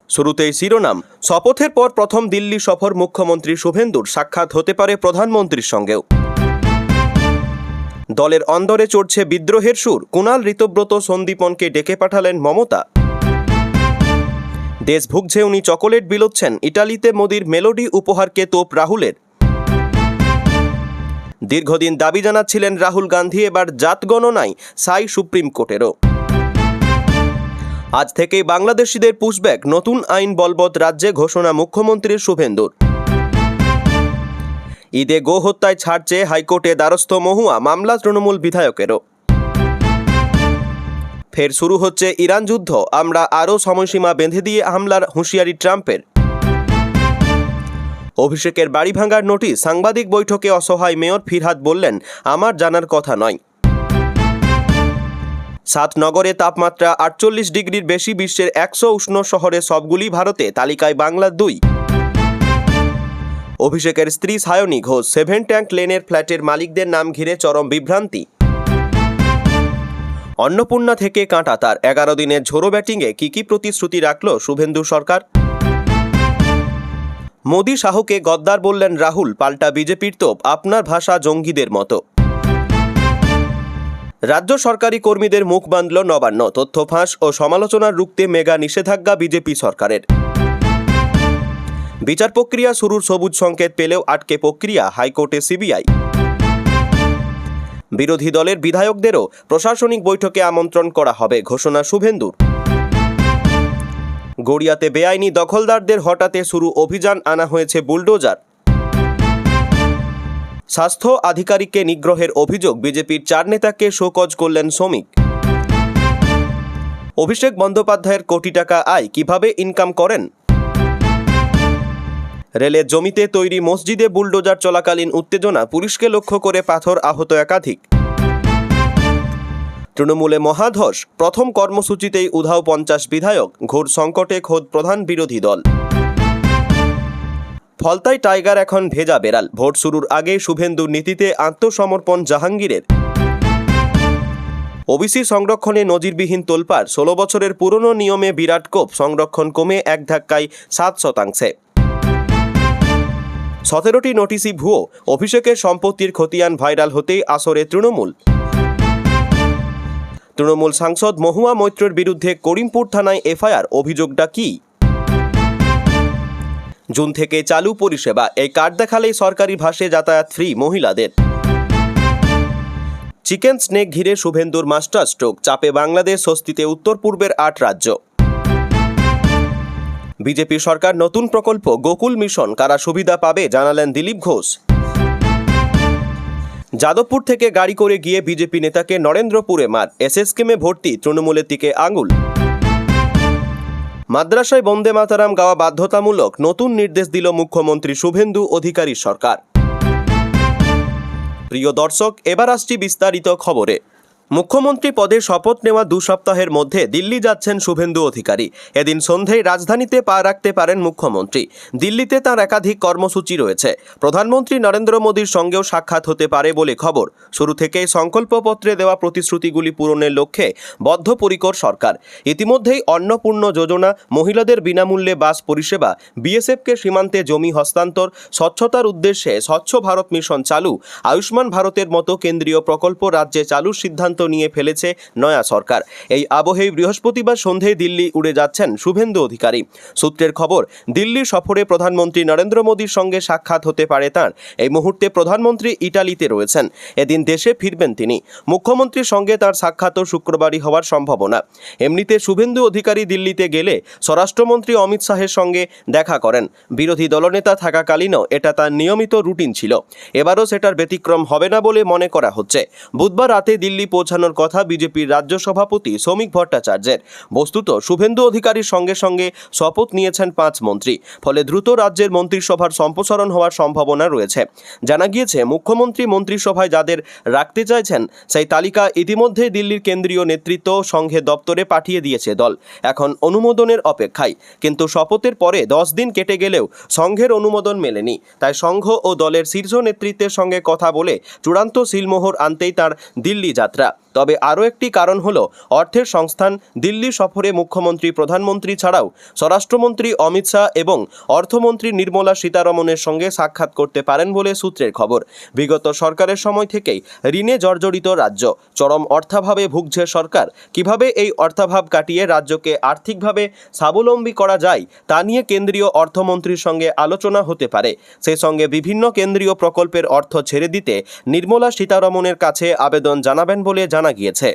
শুরুতেই শিরোনাম। শপথের পর প্রথম দিল্লি সফর মুখ্যমন্ত্রী শুভেন্দুর, সাক্ষাৎ হতে পারে প্রধানমন্ত্রীর সঙ্গেও। দলের অন্দরে চড়ছে বিদ্রোহের সুর, কুণাল, ঋতব্রত, সন্দীপনকে ডেকে পাঠালেন মমতা। দেশ ভুগছে, উনি চকোলেট বিলোচ্ছেন, ইটালিতে মোদির মেলোডি উপহারকে তোপ রাহুলের। দীর্ঘদিন দাবি জানাচ্ছিলেন রাহুল গান্ধী, এবার জাত গণনায় সাই সুপ্রিম কোর্টেরও। আজ থেকেই বাংলাদেশিদের পুশব্যাক, নতুন আইন বলবৎ রাজ্যে ঘোষণা মুখ্যমন্ত্রীর শুভেন্দুর। ঈদে গো হত্যায় ছাড় চেয়ে হাইকোর্টে দ্বারস্থ মহুয়া, মামলা তৃণমূল বিধায়কেরও। ফের শুরু হচ্ছে ইরান যুদ্ধ, আমরা আরও সময়সীমা বেঁধে দিয়ে হামলার হুঁশিয়ারি ট্রাম্পের। অভিষেকের বাড়ি ভাঙার নোটিশ, সাংবাদিক বৈঠকে অসহায় মেয়র ফিরহাদ বললেন, আমার জানার কথা নয়। 7 নগরে তাপমাত্রা 48 ডিগ্রির বেশি, বিশ্বের 100 উষ্ণ শহরে সবগুলি ভারতে, তালিকায় বাংলা 2। অভিষেকের স্ত্রী সায়নী ঘোষ, 7 ট্যাঙ্ক লেনের ফ্ল্যাটের মালিকদের নাম ঘিরে চরম বিভ্রান্তি। অন্নপূর্ণা থেকে কাঁটাতার, 11 দিনের ঝোড়ো ব্যাটিংয়ে কি প্রতিশ্রুতি রাখল শুভেন্দু সরকার। মোদি শাহকে গদ্দার বললেন রাহুল, পাল্টা বিজেপির তোপ, আপনার ভাষা জঙ্গিদের মতো। রাজ্য সরকারি কর্মীদের মুখ বাঁধল নবান্ন, তথ্য ফাঁস ও সমালোচনার রুখতে মেগা নিষেধাজ্ঞা বিজেপি সরকারের। বিচার প্রক্রিয়া শুরুর সবুজ সংকেত পেলেও আটকে প্রক্রিয়া, হাইকোর্টে সিবিআই। বিরোধী দলের বিধায়কদেরও প্রশাসনিক বৈঠকে আমন্ত্রণ করা হবে, ঘোষণা শুভেন্দুর। গড়িয়াতে বেআইনি দখলদারদের হটাতে শুরু অভিযান, আনা হয়েছে বুলডোজার। স্বাস্থ্য আধিকারিককে নিগ্রহের অভিযোগ, বিজেপির 4 নেতাকে শোকজ করলেন শ্রমিক। অভিষেক বন্দ্যোপাধ্যায়ের কোটি টাকা আয় কিভাবে ইনকাম করেন। রেলের জমিতে তৈরি মসজিদে বুলডোজার চলাকালীন উত্তেজনা, পুলিশকে লক্ষ্য করে পাথর, আহত একাধিক। তৃণমূলে মহাধস, প্রথম কর্মসূচিতেই উধাও 50 বিধায়ক, ঘোর সংকটে খোদ প্রধান বিরোধী দল। ফলতায় টাইগার এখন ভেজা বেড়াল, ভোট শুরুর আগে শুভেন্দুর নীতিতে আত্মসমর্পণ জাহাঙ্গীরের। ওবিসি সংরক্ষণে নজিরবিহীন তোলপাড়, 16 বছরের পুরনো নিয়মে বিরাট কোপ, সংরক্ষণ কমে এক ধাক্কায় 7%। 17টি নোটিশই ভুয়ো, অভিষেকের সম্পত্তির খতিয়ান ভাইরাল হতেই আসরে তৃণমূল সাংসদ মহুয়া মৈত্রের বিরুদ্ধে করিমপুর থানায় এফআইআর, অভিযোগটা কি। জুন থেকে চালু পরিষেবা, এই কার্ড দেখালেই সরকারি ভাসে যাতায়াত ফ্রি মহিলাদের। চিকেন স্নেক ঘিরে শুভেন্দুর মাস্টার স্ট্রোক, চাপে বাংলাদেশ, স্বস্তিতে উত্তর পূর্বের 8 রাজ্য। বিজেপি সরকার নতুন প্রকল্প গোকুল মিশন, কারা সুবিধা পাবে জানালেন দিলীপ ঘোষ। যাদবপুর থেকে গাড়ি করে গিয়ে বিজেপি নেতাকে নরেন্দ্রপুরে মার, এসএসকেমে ভর্তি, তৃণমূলের দিকে আঙুল। মাদ্রাসায় বন্দে মাতারাম গাওয়া বাধ্যতামূলক, নতুন নির্দেশ দিল মুখ্যমন্ত্রী শুভেন্দু অধিকারীর সরকার। প্রিয় দর্শক, এবার আসছি বিস্তারিত খবরে। মুখ্যমন্ত্রী পদে শপথ নেওয়া 2 সপ্তাহের মধ্যে দিল্লি যাচ্ছেন শুভেন্দু অধিকারী। এদিন সন্ধ্যায় রাজধানীতে পা রাখতে পারেন মুখ্যমন্ত্রী। দিল্লিতে তার একাধিক কর্মসূচি রয়েছে। প্রধানমন্ত্রী নরেন্দ্র মোদীর সঙ্গেও সাক্ষাৎ হতে পারে বলে খবর। শুরু থেকেই সংকল্পপত্রে দেওয়া প্রতিশ্রুতিগুলি পূরণের লক্ষ্যে বদ্ধপরিকর সরকার। ইতিমধ্যেই অন্নপূর্ণ যোজনা, মহিলাদের বিনামূল্যে বাস পরিষেবা, বিএসএফকে সীমান্তে জমি হস্তান্তর, স্বচ্ছতার উদ্দেশ্যে স্বচ্ছ ভারত মিশন চালু, আয়ুষ্মান ভারতের মতো কেন্দ্রীয় প্রকল্প রাজ্যে চালুর সিদ্ধান্ত নিয়ে ফেলেছে নয়া সরকার। এই আবহেই বৃহস্পতিবার সন্ধ্যায় দিল্লি উড়ে যাচ্ছেন শুভেন্দু অধিকারী। সূত্রের খবর, দিল্লি সফরে প্রধানমন্ত্রী নরেন্দ্র মোদীর সঙ্গে সাক্ষাৎ হতে পারে তাঁর। এই মুহূর্তে প্রধানমন্ত্রী ইটালিতে রয়েছেন। এদিন দেশে ফিরবেন তিনি। মুখ্যমন্ত্রীর সঙ্গে তার সাক্ষাৎও শুক্রবারই হওয়ার সম্ভাবনা। এমনিতে শুভেন্দু অধিকারী দিল্লিতে গেলে স্বরাষ্ট্রমন্ত্রী অমিত শাহের সঙ্গে দেখা করেন। বিরোধী দলনেতা থাকাকালীনও এটা তার নিয়মিত রুটিন ছিল। এবারও সেটার ব্যতিক্রম হবে না বলে মনে করা হচ্ছে। বুধবার রাতে দিল্লি পৌঁছানোর কথা বিজেপির রাজ্য সভাপতি শ্রমিক ভট্টাচার্যের। বস্তুত শুভেন্দু অধিকারীর সঙ্গে সঙ্গে শপথ নিয়েছেন 5 মন্ত্রী। ফলে দ্রুত রাজ্যের মন্ত্রিসভার সম্প্রসারণ হওয়ার সম্ভাবনা রয়েছে। জানা গিয়েছে, মুখ্যমন্ত্রী মন্ত্রিসভায় যাদের রাখতে চাইছেন সেই তালিকা ইতিমধ্যে দিল্লির কেন্দ্রীয় নেতৃত্ব সংঘে দপ্তরে পাঠিয়ে দিয়েছে দল। এখন অনুমোদনের অপেক্ষায়। কিন্তু শপথের পরে 10 দিন কেটে গেলেও সংঘের অনুমোদন মেলেনি। তাই সংঘ ও দলের শীর্ষ নেতৃত্বের সঙ্গে কথা বলে চূড়ান্ত সিলমোহর আনতেই তার দিল্লি যাত্রা। তবে আরও একটি কারণ হলো অর্থের সংস্থান। দিল্লি সফরে মুখ্যমন্ত্রী, প্রধানমন্ত্রী ছাড়াও স্বরাষ্ট্রমন্ত্রী অমিত শাহ এবং অর্থমন্ত্রী নির্মলা সীতারমণের সঙ্গে সাক্ষাৎ করতে পারেন বলে সূত্রের খবর। বিগত সরকারের সময় থেকেই ঋণে জর্জরিত রাজ্য, চরম অর্থাভাবে ভুগছে সরকার। কিভাবে এই অর্থাভাব কাটিয়ে রাজ্যকে আর্থিকভাবে স্বাবলম্বী করা যায় তা নিয়ে কেন্দ্রীয় অর্থমন্ত্রীর সঙ্গে আলোচনা হতে পারে। সেই সঙ্গে বিভিন্ন কেন্দ্রীয় প্রকল্পের অর্থ ছেড়ে দিতে নির্মলা সীতারমণের কাছে আবেদন জানাবেন বলে জানা গিয়েছে।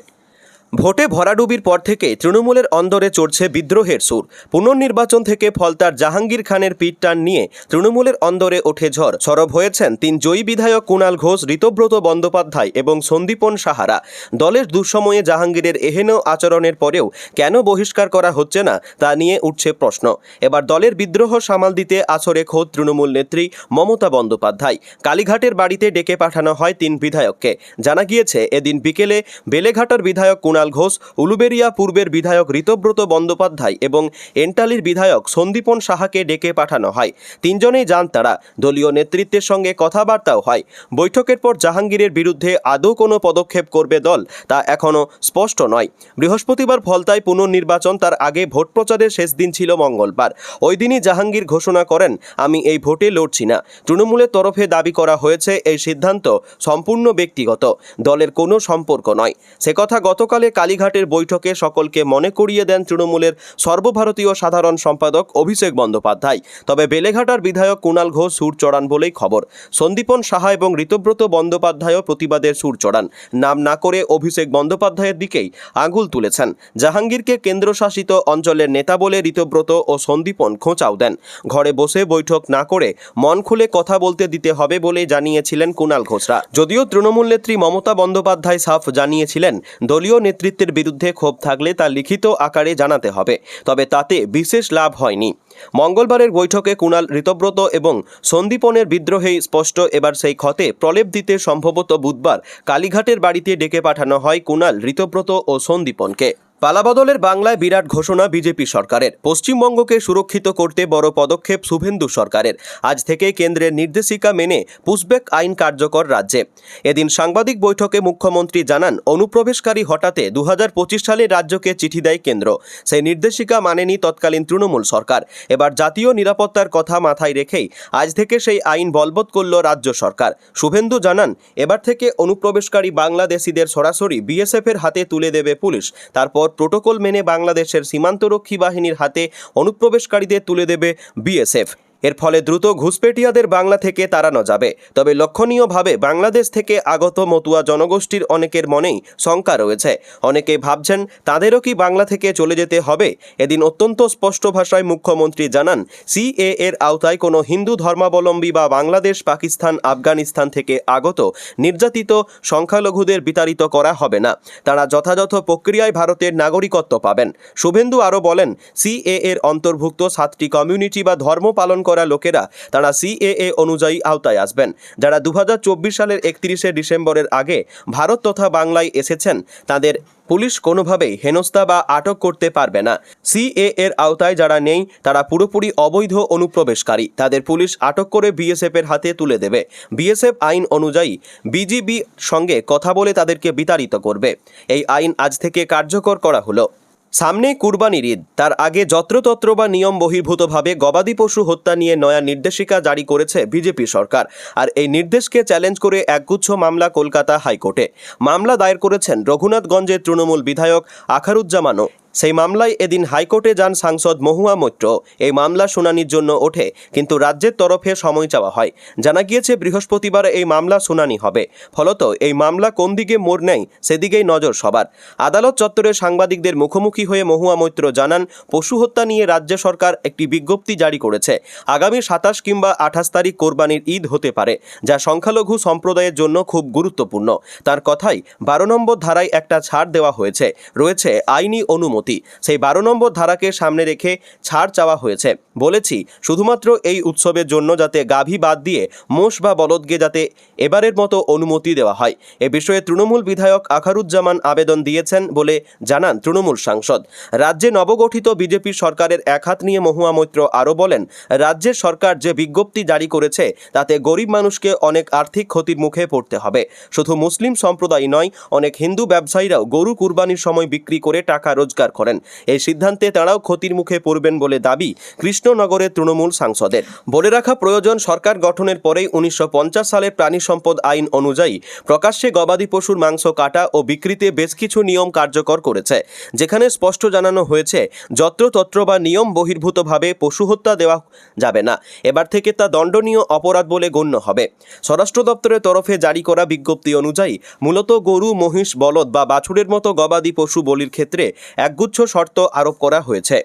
ভোটে ভরাডুবির পর থেকে তৃণমূলের অন্দরে চড়ছে বিদ্রোহের সুর। পুনর্নির্বাচন থেকে ফলতার জাহাঙ্গীর খানের পিঠ টান নিয়ে তৃণমূলের অন্দরে ওঠে ঝড়। সরব হয়েছেন 3 জয়ী বিধায়ক কুণাল ঘোষ, ঋতব্রত বন্দ্যোপাধ্যায় এবং সন্দীপন সাহারা। দলের দুঃসময়ে জাহাঙ্গীরের এহেন আচরণের পরেও কেন বহিষ্কার করা হচ্ছে না তা নিয়ে উঠছে প্রশ্ন। এবার দলের বিদ্রোহ সামাল দিতে আসরে খোদ তৃণমূল নেত্রী মমতা বন্দ্যোপাধ্যায়। কালীঘাটের বাড়িতে ডেকে পাঠানো হয় 3 বিধায়ককে। জানা গিয়েছে এদিন বিকেলে বেলেঘাটার বিধায়ক কুণাল ঘোষ, উলুবেড়িয়া পূর্বের বিধায়ক ঋতব্রত বন্দ্যোপাধ্যায় এবং এন্টালির বিধায়ক সন্দীপন সাহাকে ডেকে পাঠানো হয়। 3 জনেই যান তারা। দলীয় নেতৃত্বের সঙ্গে কথাবার্তাও হয়। বৈঠকের পর জাহাঙ্গীরের বিরুদ্ধে আদৌ কোনো পদক্ষেপ করবে দল তা এখনও স্পষ্ট নয়। বৃহস্পতিবার ফলতায় পুনর্নির্বাচন, তার আগে ভোট প্রচারের শেষ দিন ছিল মঙ্গলবার। ওই দিনই জাহাঙ্গীর ঘোষণা করেন, আমি এই ভোটে লড়ছি না। তৃণমূলের তরফে দাবি করা হয়েছে এই সিদ্ধান্ত সম্পূর্ণ ব্যক্তিগত, দলের কোনো সম্পর্ক নয়। সে কথা গতকালে কালীঘাটের বৈঠকে সকলকে মনে করিয়ে দেন তৃণমূলের সর্বভারতীয় সাধারণ সম্পাদক অভিষেক বন্দ্যোপাধ্যায়। তবে বেলেঘাটার বিধায়ক কুণাল ঘোষ সুর চড়ান বলেই খবর। সন্দীপন সাহা এবং ঋতব্রত বন্দ্যোপাধ্যায়ও প্রতিবাদের সুর চড়ান। নাম না করে অভিষেক বন্দ্যোপাধ্যায়ের দিকেই আঙুল তুলেছেন। জাহাঙ্গীরকে কেন্দ্রশাসিত অঞ্চলের নেতা বলে ঋতব্রত ও সন্দীপন খোঁচাও দেন। ঘরে বসে বৈঠক না করে মন খুলে কথা বলতে দিতে হবে বলে জানিয়েছিলেন কুণাল ঘোষরা। যদিও তৃণমূল নেত্রী মমতা বন্দ্যোপাধ্যায় সাফ জানিয়েছিলেন, দলীয় নেতৃত্বের বিরুদ্ধে ক্ষোভ থাকলে তা লিখিত আকারে জানাতে হবে। তবে তাতে বিশেষ লাভ হয়নি। মঙ্গলবারের বৈঠকে কুণাল, ঋতব্রত এবং সন্দীপনের বিদ্রোহেই স্পষ্ট। এবার সেই ক্ষতে প্রলেপ দিতে সম্ভবত বুধবার কালীঘাটের বাড়িতে ডেকে পাঠানো হয় কুণাল, ঋতব্রত ও সন্দীপনকে। পালাবদলের বাংলায় বিরাট ঘোষণা বিজেপি সরকারের। পশ্চিমবঙ্গকে সুরক্ষিত করতে বড় পদক্ষেপ শুভেন্দু সরকারের। আজ থেকে কেন্দ্রের নির্দেশিকা মেনে পুশব্যাক আইন কার্যকর রাজ্যে। এদিন সাংবাদিক বৈঠকে মুখ্যমন্ত্রী জানান, অনুপ্রবেশকারী হটাতে 2025 সালে রাজ্যকে চিঠি দেয় কেন্দ্র। সেই নির্দেশিকা মানেনি তৎকালীন তৃণমূল সরকার। এবার জাতীয় নিরাপত্তার কথা মাথায় রেখেই আজ থেকে সেই আইন বলবৎ করল রাজ্য সরকার। শুভেন্দু জানান, এবার থেকে অনুপ্রবেশকারী বাংলাদেশিদের সরাসরি বিএসএফের হাতে তুলে দেবে পুলিশ। তারপর প্রোটোকল মেনে বাংলাদেশের সীমান্তরক্ষী বাহিনীর হাতে অনুপ্রবেশকারীদের তুলে দেবে বিএসএফ। এর ফলে দ্রুত ঘুষপেটিয়াদের বাংলা থেকে তাড়ানো যাবে। তবে লক্ষণীয়ভাবে বাংলাদেশ থেকে আগত মতুয়া জনগোষ্ঠীর অনেকের মনেই শঙ্কা রয়েছে। অনেকে ভাবছেন তাদেরও কি বাংলা থেকে চলে যেতে হবে। এদিন অত্যন্ত স্পষ্ট ভাষায় মুখ্যমন্ত্রী জানান, সিএএ এর আওতায় কোনো হিন্দু ধর্মাবলম্বী বা বাংলাদেশ, পাকিস্তান, আফগানিস্তান থেকে আগত নির্যাতিত সংখ্যালঘুদের বিতাড়িত করা হবে না। তারা যথাযথ প্রক্রিয়ায় ভারতের নাগরিকত্ব পাবেন। শুভেন্দু আরও বলেন, সিএএ এর অন্তর্ভুক্ত 7টি কমিউনিটি বা ধর্ম পালন করা লোকেরা তারা সিএএ অনুযায়ী আওতায় আসবেন। যারা 2024 সালের 31শে ডিসেম্বরের আগে ভারত তথা বাংলায় এসেছেন তাদের পুলিশ কোনোভাবেই হেনস্থা বা আটক করতে পারবে না। সিএএ এর আওতায় যারা নেই তারা পুরোপুরি অবৈধ অনুপ্রবেশকারী। তাদের পুলিশ আটক করে বিএসএফ এর হাতে তুলে দেবে। বিএসএফ আইন অনুযায়ী বিজিবি সঙ্গে কথা বলে তাদেরকে বিতাড়িত করবে। এই আইন আজ থেকে কার্যকর করা হলো। সামনে কুরবানির ঈদ, তার আগে যত্রতত্র বা নিয়ম বহির্ভূতভাবে গবাদি পশু হত্যা নিয়ে নয়া নির্দেশিকা জারি করেছে বিজেপি সরকার। আর এই নির্দেশকে চ্যালেঞ্জ করে একগুচ্ছ মামলা কলকাতা হাইকোর্টে। মামলা দায়ের করেছেন রঘুনাথগঞ্জের তৃণমূল বিধায়ক আখারুজ্জামানও। সেই মামলায় এদিন হাইকোর্টে যান সাংসদ মহুয়া মৈত্র। এই মামলা শুনানির জন্য ওঠে, কিন্তু রাজ্যের তরফে সময় চাওয়া হয়। জানা গিয়েছে বৃহস্পতিবার এই মামলা শুনানি হবে। ফলত এই মামলা কোন দিকে মোড় নেয় সেদিকেই নজর সবার। আদালত চত্বরে সাংবাদিকদের মুখোমুখি হয়ে মহুয়া মৈত্র জানান, পশু হত্যা নিয়ে রাজ্য সরকার একটি বিজ্ঞপ্তি জারি করেছে। আগামী 27 কিংবা 28 তারিখ কোরবানির ঈদ হতে পারে, যা সংখ্যালঘু সম্প্রদায়ের জন্য খুব গুরুত্বপূর্ণ। তার কথাই 12 নম্বর ধারায় একটা ছাড় দেওয়া হয়েছে। রয়েছে আইনি অনুমতি। সেই 12 নম্বর ধারাকে সামনে রেখে ছাড় চাওয়া হয়েছে। বলেছি শুধুমাত্র এই উৎসবের জন্য যাতে গাভী বাদ দিয়ে মোষ বা বলদকে যাতে এবারের মতো অনুমতি দেওয়া হয়। এ বিষয়ে তৃণমূল বিধায়ক আখারুজ্জামান আবেদন দিয়েছেন বলে জানান তৃণমূল সাংসদ। রাজ্যে নবগঠিত বিজেপি সরকারের একহাত নিয়ে মহুয়া মৈত্র আরও বলেন, রাজ্যের সরকার যে বিজ্ঞপ্তি জারি করেছে তাতে গরিব মানুষকে অনেক আর্থিক ক্ষতির মুখে পড়তে হবে। শুধু মুসলিম সম্প্রদায় নয়, অনেক হিন্দু ব্যবসায়ীরাও গরু কুরবানির সময় বিক্রি করে টাকা রোজগার করেন। এই সিদ্ধান্তে তাঁরাও ক্ষতির মুখে পড়বেন বলে দাবি কৃষ্ণনগরের তৃণমূল সাংসদের। বলে রাখা প্রয়োজন, সরকার গঠনের পরেই 1950 সালের প্রাণী সম্পদ আইন অনুযায়ী প্রকাশ্যে গবাদি পশুর মাংস কাটা ও বিক্রিতে বেশ কিছু নিয়ম কার্যকর করেছে, যেখানে স্পষ্ট জানানো হয়েছে যত্রতত্র বা নিয়ম বহির্ভূতভাবে পশু হত্যা দেওয়া যাবে না। এবার থেকে তা দণ্ডনীয় অপরাধ বলে গণ্য হবে। স্বরাষ্ট্র দপ্তরের তরফে জারি করা বিজ্ঞপ্তি অনুযায়ী মূলত গরু, মহিষ, বলদ বা বাছুরের মতো গবাদি পশু বলির ক্ষেত্রে একগুচ্ছ শর্ত আরোপ করা হয়েছে।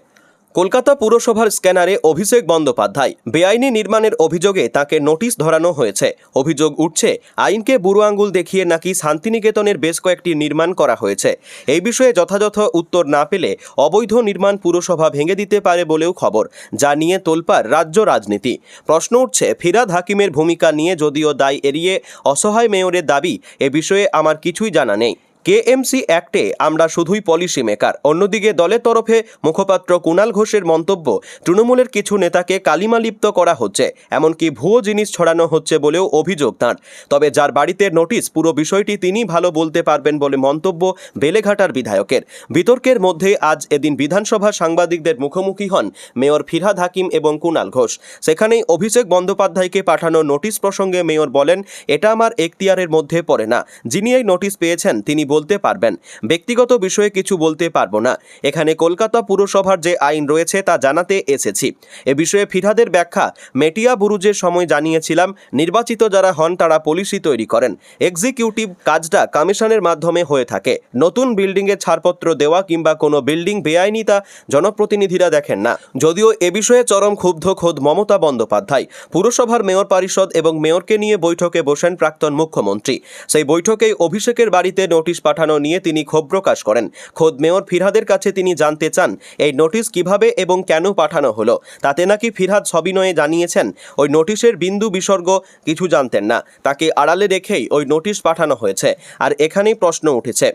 কলকাতা পুরসভার স্ক্যানারে অভিষেক বন্দ্যোপাধ্যায় বেআইনি নির্মাণের অভিযোগে তাকে নোটিশ ধরানো হয়েছে। অভিযোগ উঠছে আইনকে বুড়ো আঙুল দেখিয়ে নাকি শান্তিনিকেতনের বেশ কয়েকটি নির্মাণ করা হয়েছে। এই বিষয়ে যথাযথ উত্তর না পেলে অবৈধ নির্মাণ পুরসভা ভেঙে দিতে পারে বলেও খবর, যা নিয়ে তোলপাড় রাজ্য রাজনীতি। প্রশ্ন উঠছে ফিরহাদ হাকিমের ভূমিকা নিয়ে। যদিও দায় এড়িয়ে অসহায় মেয়রের দাবি, এ বিষয়ে আমার কিছুই জানা নেই। কেএমসি অ্যাক্টে আমরা শুধুই পলিসি মেকার। অন্যদিকে দলের তরফে মুখপাত্র কুণাল ঘোষের মন্তব্য, তৃণমূলের কিছু নেতাকে কালিমালিপ্ত করা হচ্ছে, এমনকি ভুয়ো জিনিস ছড়ানো হচ্ছে বলেও অভিযোগ তাঁর। তবে যার বাড়িতে নোটিশ, পুরো বিষয়টি তিনি ভালো বলতে পারবেন বলে মন্তব্য বেলেঘাটার বিধায়কের। বিতর্কের মধ্যে আজ এদিন বিধানসভা সাংবাদিকদের মুখোমুখি হন মেয়র ফিরহাদ হাকিম এবং কুণাল ঘোষ। সেখানেই অভিষেক বন্দ্যোপাধ্যায়কে পাঠানো নোটিশ প্রসঙ্গে মেয়র বলেন, এটা আমার এখতিয়ারের মধ্যে পড়ে না। যিনি এই নোটিশ পেয়েছেন তিনি বলতে পারবেন, ব্যক্তিগত বিষয়ে কিছু বলতে পারবো না। এখানে কলকাতা পুরসভার যে আইন রয়েছে তা জানাতে এসেছি। এ বিষয়ে ফিরহাদের ব্যাখ্যা, মেটিয়া বুরুজের সময় জানিয়েছিলাম নির্বাচিত যারা হন তারা পলিসি তৈরি করেন, এক্সিকিউটিভ কাজটা কমিশনের মাধ্যমে হয়ে থাকে। নতুন বিল্ডিংয়ে ছাড়পত্র দেওয়া কিংবা কোনো বিল্ডিং বেআইনি তা জনপ্রতিনিধিরা দেখেন না। যদিও এ বিষয়ে চরম ক্ষুব্ধ খোদ মমতা বন্দ্যোপাধ্যায়। পুরসভার মেয়র পরিষদ এবং মেয়রকে নিয়ে বৈঠকে বসেন প্রাক্তন মুখ্যমন্ত্রী। সেই বৈঠকেই অভিষেকের বাড়িতে নোটিশ পাঠানো নিয়ে তিনি ক্ষোভ প্রকাশ করেন। খোদ মেয়র ফিরহাদের কাছে তিনি জানতে চান এই নোটিশ কিভাবে এবং কেন পাঠানো হলো। তাতে নাকি ফিরহাদ সবিনয়ে জানিয়েছেন ওই নোটিশের বিন্দু বিসর্গ কিছু জানতেন না, তাকে আড়ালে রেখেই ওই নোটিশ পাঠানো হয়েছে। আর এখানেই প্রশ্ন উঠেছে,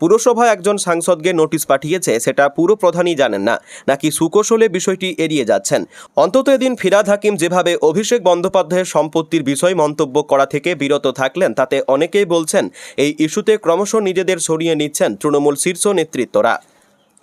পুরসভা একজন সাংসদকে নোটিশ পাঠিয়েছে সেটা পুরো প্রধানই জানেন না, নাকি সুকৌশলে বিষয়টি এড়িয়ে যাচ্ছেন। অন্তত এদিন ফিরহাদ হাকিম যেভাবে অভিষেক বন্দ্যোপাধ্যায়ের সম্পত্তির বিষয় মন্তব্য করা থেকে বিরত থাকলেন, তাতে অনেকেই বলছেন এই ইস্যুতে ক্রমশ নিজেদের সরিয়ে নিচ্ছেন তৃণমূল শীর্ষ নেতৃত্বরা।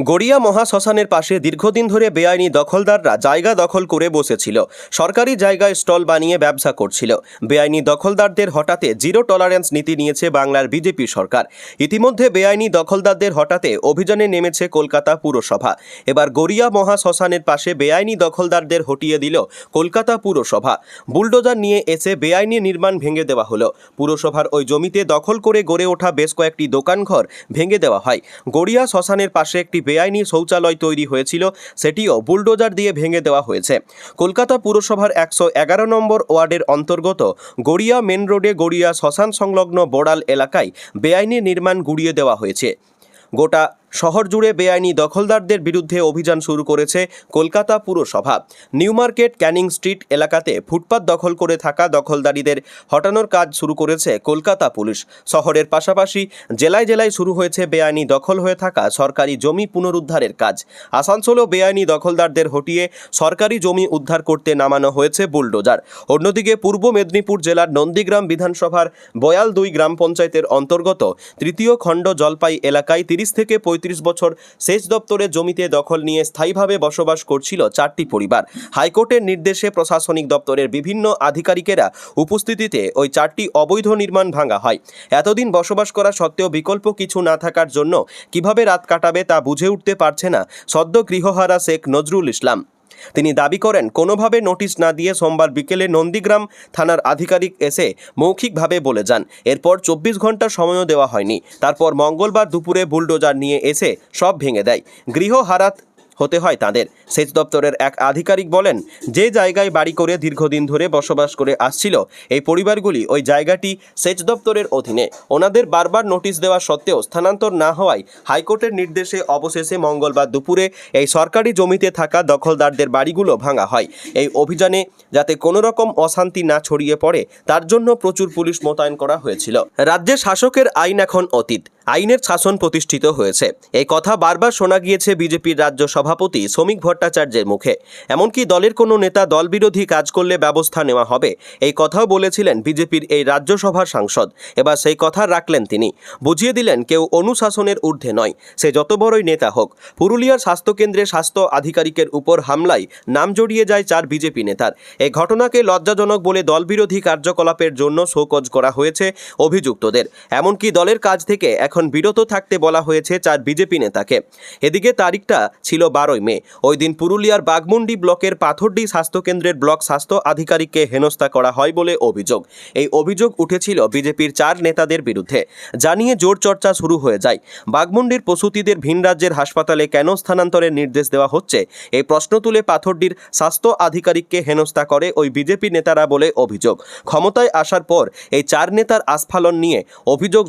গড়িয়া মহাশ্মশানের পাশে দীর্ঘদিন ধরে বেআইনি দখলদাররা জায়গা দখল করে বসেছিল। সরকারি জায়গায় স্টল বানিয়ে ব্যবসা করছিল। বেআইনি দখলদারদের হটাতে জিরো টলারেন্স নীতি নিয়েছে বাংলার বিজেপি সরকার। ইতিমধ্যে বেআইনি দখলদারদের হটাতে অভিযানে নেমেছে কলকাতা পুরসভা। এবার গড়িয়া মহাশ্মশানের পাশে বেআইনি দখলদারদের হটিয়ে দিল কলকাতা পুরসভা। বুলডোজার নিয়ে এসে বেআইনি নির্মাণ ভেঙে দেওয়া হলো। পুরসভার ওই জমিতে দখল করে গড়ে ওঠা বেশ কয়েকটি দোকানঘর ভেঙে দেওয়া হয়। গড়িয়া শ্মশানের পাশে একটি বেআইনি শৌচালয় তৈরি হয়েছিল, সেটিও বুলডোজার দিয়ে ভেঙে দেওয়া হয়েছে। কলকাতা পুরসভার 111 নম্বর ওয়ার্ডের অন্তর্গত গড়িয়া মেন রোডে গড়িয়া শ্মশান সংলগ্ন বোড়াল এলাকায় বেআইনি নির্মাণ গুড়িয়ে দেওয়া হয়েছে। গোটা শহর জুড়ে বেআইনি দখলদারদের বিরুদ্ধে অভিযান শুরু করেছে কলকাতা পুরসভা। নিউ মার্কেট, ক্যানিং স্ট্রিট এলাকাতে ফুটপাত দখল করে থাকা দখলদারীদের হটানোর কাজ শুরু করেছে কলকাতা পুলিশ। শহরের পাশাপাশি জেলায় জেলায় শুরু হয়েছে বেআইনি দখল হয়ে থাকা সরকারি জমি পুনরুদ্ধারের কাজ। আসানসোলেও বেআইনি দখলদারদের হটিয়ে সরকারি জমি উদ্ধার করতে নামানো হয়েছে বুলডোজার। অন্যদিকে পূর্ব মেদিনীপুর জেলার নন্দীগ্রাম বিধানসভার বয়াল 2 গ্রাম পঞ্চায়েতের অন্তর্গত তৃতীয় খণ্ড জলপাই এলাকায় 30 থেকে 35 বছর সেচ দপ্তরের জমিতে দখল নিয়ে স্থায়ীভাবে বসবাস করছিল 4টি পরিবার। হাইকোর্টের নির্দেশে প্রশাসনিক দপ্তরের বিভিন্ন আধিকারিকেরা উপস্থিতিতে ওই 4টি অবৈধ নির্মাণ ভাঙা হয়। এতদিন বসবাস করা সত্ত্বেও বিকল্প কিছু না থাকার জন্য কিভাবে রাত কাটাবে তা বুঝে উঠতে পারছে না সদ্য গৃহহারা শেখ নজরুল ইসলাম। তিনি দাবি করেন, কোনোভাবে নোটিশ না দিয়ে সোমবার বিকেলে নন্দীগ্রাম থানার আধিকারিক এসে মৌখিকভাবে বলে যান। এরপর 24 ঘন্টা সময়ও দেওয়া হয়নি। তারপর মঙ্গলবার দুপুরে বুলডোজার নিয়ে এসে সব ভেঙে দেয়। গৃহহারা হতে হয় তাদের। সেচ দপ্তরের এক আধিকারিক বলেন, যে জায়গায় বাড়ি করে দীর্ঘদিন ধরে বসবাস করে আসছিল এই পরিবারগুলি ওই জায়গাটি সেচ দপ্তরের অধীনে। ওনাদের বারবার নোটিশ দেওয়া সত্ত্বেও স্থানান্তর না হওয়ায় হাইকোর্টের নির্দেশে অবশেষে মঙ্গলবার দুপুরে এই সরকারি জমিতে থাকা দখলদারদের বাড়িগুলো ভাঙা হয়। এই অভিযানে যাতে কোনো রকম অশান্তি না ছড়িয়ে পড়ে তার জন্য প্রচুর পুলিশ মোতায়েন করা হয়েছিল। রাজ্যের শাসকের আইন এখন অতীত, আইনের শাসন প্রতিষ্ঠিত হয়েছে, এই কথা বারবার শোনা গিয়েছে বিজেপির রাজ্য সভাপতি শ্রমিক ভট্টাচার্যের মুখে। এমনকি দলের কোনো নেতা দলবিরোধী কাজ করলে ব্যবস্থা নেওয়া হবে, এই কথাও বলেছিলেন বিজেপির এই রাজ্যসভার সাংসদ। এবার সেই কথা রাখলেন তিনি, বুঝিয়ে দিলেন কেউ অনুশাসনের ঊর্ধ্বে নয়, সে যত বড়ই নেতা হোক। পুরুলিয়ার স্বাস্থ্যকেন্দ্রে স্বাস্থ্য আধিকারিকের উপর হামলায় নাম জড়িয়ে যায় 4 বিজেপি নেতার। এই ঘটনাকে লজ্জাজনক বলে দলবিরোধী কার্যকলাপের জন্য শোকজ করা হয়েছে অভিযুক্তদের। এমনকি দলের কাজ থেকে এখন বিরত থাকতে বলা হয়েছে 4 বিজেপি নেতাকে। এদিকে তারিখটা ছিল 12 মে। ওই দিন পুরুলিয়ার বাঘমুন্ডি ব্লকের পাথরডি স্বাস্থ্যকেন্দ্রের ব্লক স্বাস্থ্য আধিকারিককে হেনস্থা করা হয় বলে অভিযোগ। এই অভিযোগ উঠেছিল বিজেপির 4 নেতাদের বিরুদ্ধে, যা নিয়ে জোর চর্চা শুরু হয়ে যায়। বাঘমুন্ডির প্রসূতিদের ভিন রাজ্যের হাসপাতালে কেন স্থানান্তরের নির্দেশ দেওয়া হচ্ছে, এই প্রশ্ন তুলে পাথরডির স্বাস্থ্য আধিকারিককে হেনস্থা করে ওই বিজেপি নেতারা বলে অভিযোগ। ক্ষমতায় আসার পর এই 4 নেতার আস্ফালন নিয়ে অভিযোগ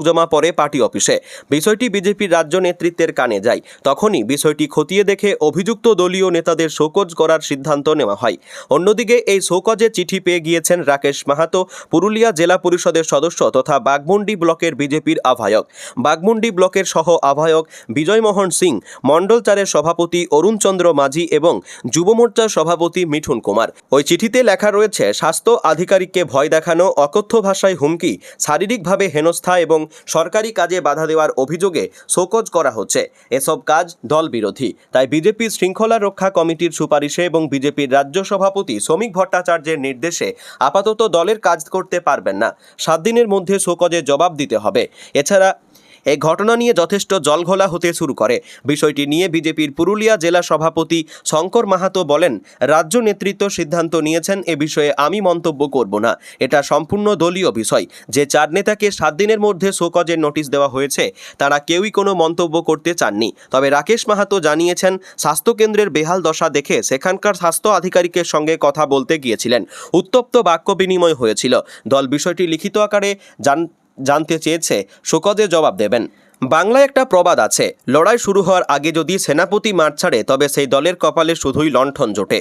জমা পড়ে পার্টি অফিসে। বিষয়টি বিজেপির রাজ্য নেতৃত্বের কানে যায়। তখনই বিষয়টি খতিয়ে দেখে অভিযুক্ত দলীয় নেতাদের শোকজ করার সিদ্ধান্ত নেওয়া হয়। অন্যদিকে এই শোকজের চিঠি পেয়ে গিয়েছেন রাকেশ মাহাতো, পুরুলিয়া জেলা পরিষদের সদস্য তথা বাঘমুন্ডি ব্লকের বিজেপির আহ্বায়ক, বাঘমুন্ডি ব্লকের সহ আহ্বায়ক বিজয়মোহন সিং, মণ্ডল 4-এর সভাপতি অরুণ চন্দ্র মাঝি এবং যুব মোর্চার সভাপতি মিঠুন কুমার। ওই চিঠিতে লেখা রয়েছে, স্বাস্থ্য আধিকারিককে ভয় দেখানো, অকথ্য ভাষায় হুমকি, শারীরিকভাবে হেনস্থা এবং সরকারি কাজে বাধা দেওয়ার অভিযোগে শোকজ করা হচ্ছে। এসব কাজ দল বিরোধী। তাই বিজেপির শৃঙ্খলা রক্ষা কমিটির সুপারিশে এবং বিজেপির রাজ্য সভাপতি শ্রমিক ভট্টাচার্যের নির্দেশে আপাতত দলের কাজ করতে পারবেন না। 7 দিনের মধ্যে শোকজের জবাব দিতে হবে। এছাড়া এই ঘটনা নিয়ে যথেষ্ট জলঘোলা হতে শুরু করে। বিষয়টি নিয়ে বিজেপির পুরুলিয়া জেলা সভাপতি শঙ্কর মাহাতো বলেন, রাজ্য নেতৃত্ব সিদ্ধান্ত নিয়েছেন, এ বিষয়ে আমি মন্তব্য করব না। এটা সম্পূর্ণ দলীয় বিষয়। যে 4 নেতাকে 7 দিনের মধ্যে শোকজের নোটিশ দেওয়া হয়েছে তারা কেউই কোনো মন্তব্য করতে চাননি। তবে রাকেশ মাহাতো জানিয়েছেন, স্বাস্থ্যকেন্দ্রের বেহাল দশা দেখে সেখানকার স্বাস্থ্য আধিকারিকের সঙ্গে কথা বলতে গিয়েছিলেন। উত্তপ্ত বাক্য বিনিময় হয়েছিল। দল বিষয়টি লিখিত আকারে জানতে চেয়েছে, শোকজে জবাব দেবেন। বাংলায় একটা প্রবাদ আছে, লড়াই শুরু হওয়ার আগে যদি সেনাপতি মাঠ ছাড়ে তবে সেই দলের কপালে শুধুই লণ্ঠন জোটে।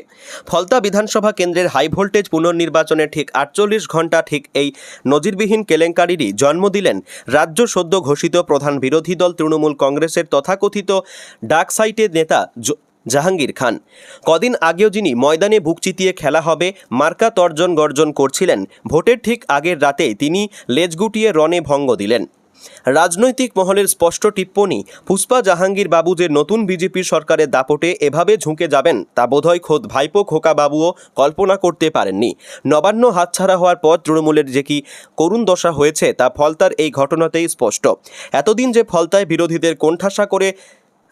ফলতা বিধানসভা কেন্দ্রের হাই ভোল্টেজ পুনর্নির্বাচনে ঠিক 48 ঘণ্টা ঠিক এই নজিরবিহীন কেলেঙ্কারিরই জন্ম দিলেন রাজ্য সদ্য ঘোষিত প্রধান বিরোধী দল তৃণমূল কংগ্রেসের তথাকথিত ডার্ক সাইটের নেতা জাহাঙ্গীর খান। কদিন আগেও যিনি ময়দানে বুক চিতিয়ে খেলা হবে মার্কা তর্জন গর্জন করছিলেন, ভোটের ঠিক আগের রাতেই তিনি লেজ গুটিয়ে রণে ভঙ্গ দিলেন। রাজনৈতিক মহলের স্পষ্ট টিপ্পনী, পুষ্পা জাহাঙ্গীর বাবু যে নতুন বিজেপি সরকারের দাপটে এভাবে ঝুঁকে যাবেন তা বোধহয় খোদ ভাইপো খোকা বাবুও কল্পনা করতে পারেননি। নবান্ন হাতছাড়া হওয়ার পর তৃণমূলের যে কি করুণ দশা হয়েছে তা ফলতার এই ঘটনাতেই স্পষ্ট। এতদিন যে ফলতায় বিরোধীদের কোণঠাসা করে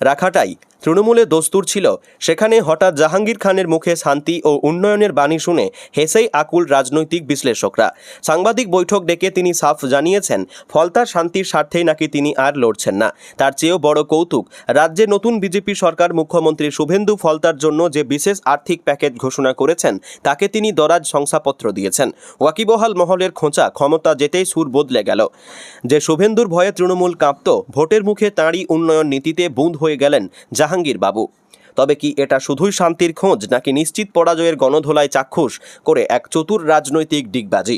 রাখাটাই তৃণমূলের দস্তুর ছিল, সেখানে হঠাৎ জাহাঙ্গীর খানের মুখে শান্তি ও উন্নয়নের বাণী শুনে হেসেই আকুল রাজনৈতিক বিশ্লেষকরা। সাংবাদিক বৈঠক ডেকে তিনি সাফ জানিয়েছেন, ফলতার শান্তির স্বার্থেই নাকি তিনি আর লড়ছেন না। তার চেয়েও বড় কৌতুক, রাজ্যে নতুন বিজেপি সরকার মুখ্যমন্ত্রী শুভেন্দু ফলতার জন্য যে বিশেষ আর্থিক প্যাকেজ ঘোষণা করেছেন তাকে তিনি দরাজ শংসাপত্র দিয়েছেন। ওয়াকিবহাল মহলের খোঁচা, ক্ষমতা যেতেই সুর বদলে গেল। যে শুভেন্দুর ভয়ে তৃণমূল কাঁপত, ভোটের মুখে তাঁরই উন্নয়ন নীতিতে বুঁদ হয়ে গেলেন জাহাঙ্গীর বাবু। তবে কি এটা শুধুই শান্তির খোঁজ, নাকি নিশ্চিত পরাজয়ের গণধোলায় চাক্ষুষ করে এক চতুর রাজনৈতিক ডিগবাজি?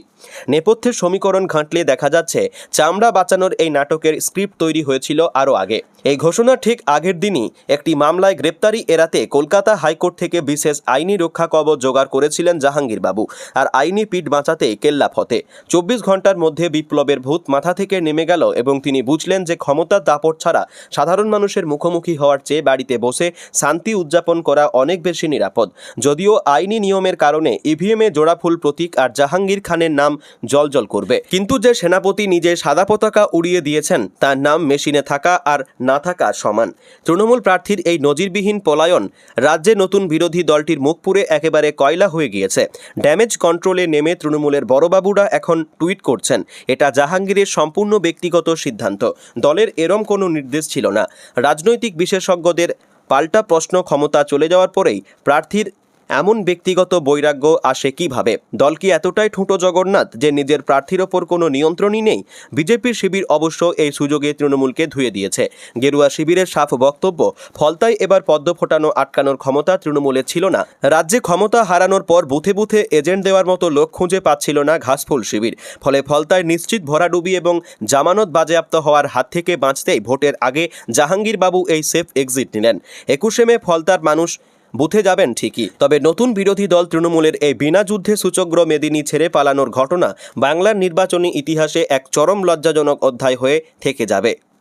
নেপথ্যের সমীকরণ ঘাঁটলে দেখা যাচ্ছে চামড়া বাঁচানোর এই নাটকের স্ক্রিপ্ট তৈরি হয়েছিল আরও আগে। এই ঘোষণা ঠিক আগের দিনই একটি মামলায় গ্রেপ্তারি এড়াতে কলকাতা হাইকোর্ট থেকে বিশেষ আইনি রক্ষা কবচ জোগাড় করেছিলেন জাহাঙ্গীর বাবু। আর আইনি পিঠ বাঁচাতে কেল্লা ফতে। 24 ঘন্টার মধ্যে বিপ্লবের ভূত মাথা থেকে নেমে গেল এবং তিনি বুঝলেন যে ক্ষমতার দাপট ছাড়া সাধারণ মানুষের মুখোমুখি হওয়ার চেয়ে বাড়িতে বসে শান্তি জয়ন্তী উদযাপন করা অনেক বেশি নিরাপদ। যদিও আইনি নিয়মের কারণে ইভিএমে জোড়াফুল প্রতীক আর জাহাঙ্গীর খানের নাম জ্বলজ্বল করবে, কিন্তু যে সেনাপতি নিজে সাদা পতাকা উড়িয়ে দিয়েছেন তার নাম মেশিনে থাকা আর না থাকা সমান। তৃণমূল প্রার্থীর এই নজিরবিহীন পলায়ন রাজ্যে নতুন বিরোধী দলটির মুখ পুড়ে একেবারে কয়লা হয়ে গিয়েছে। ড্যামেজ কন্ট্রোলে নেমে তৃণমূলের বড়বাবুরা এখন টুইট করছেন, এটা জাহাঙ্গীরের সম্পূর্ণ ব্যক্তিগত সিদ্ধান্ত, দলের এরম কোনো নির্দেশ ছিল না। রাজনৈতিক বিশেষজ্ঞদের পাল্টা প্রশ্ন, ক্ষমতা চলে যাওয়ার পরেই প্রার্থীর এমন ব্যক্তিগত বৈরাগ্য আসে কিভাবে? দল কি এতটাই ঠুঁটো জগন্নাথ যে নিজের প্রার্থীর ওপর কোনো নিয়ন্ত্রণই নেই? বিজেপির শিবির অবশ্য এই সুযোগে তৃণমূলকে ধুয়ে দিয়েছে। গেরুয়া শিবিরের সাফ বক্তব্য, ফলতায় এবার পদ্ম ফোটানো আটকানোর ক্ষমতা তৃণমূলের ছিল না। রাজ্যে ক্ষমতা হারানোর পর বুথে বুথে এজেন্ট দেওয়ার মতো লোক খুঁজে পাচ্ছিল না ঘাসফুল শিবির। ফলে ফলতায় নিশ্চিত ভরাডুবি এবং জামানত বাজেয়াপ্ত হওয়ার হাত থেকে বাঁচতেই ভোটের আগে জাহাঙ্গীর বাবু এই সেফ এক্সিট নিলেন। 21শে মে ফলতার মানুষ বুথে যাবেন ঠিকই, তবে নতুন বিরোধী দল তৃণমূলের এই বিনা যুদ্ধে সূচগ্র মেদিনী ছেড়ে পালানোর ঘটনা বাংলার নির্বাচনী ইতিহাসে এক চরম লজ্জাজনক অধ্যায় হয়ে থেকে যাবে।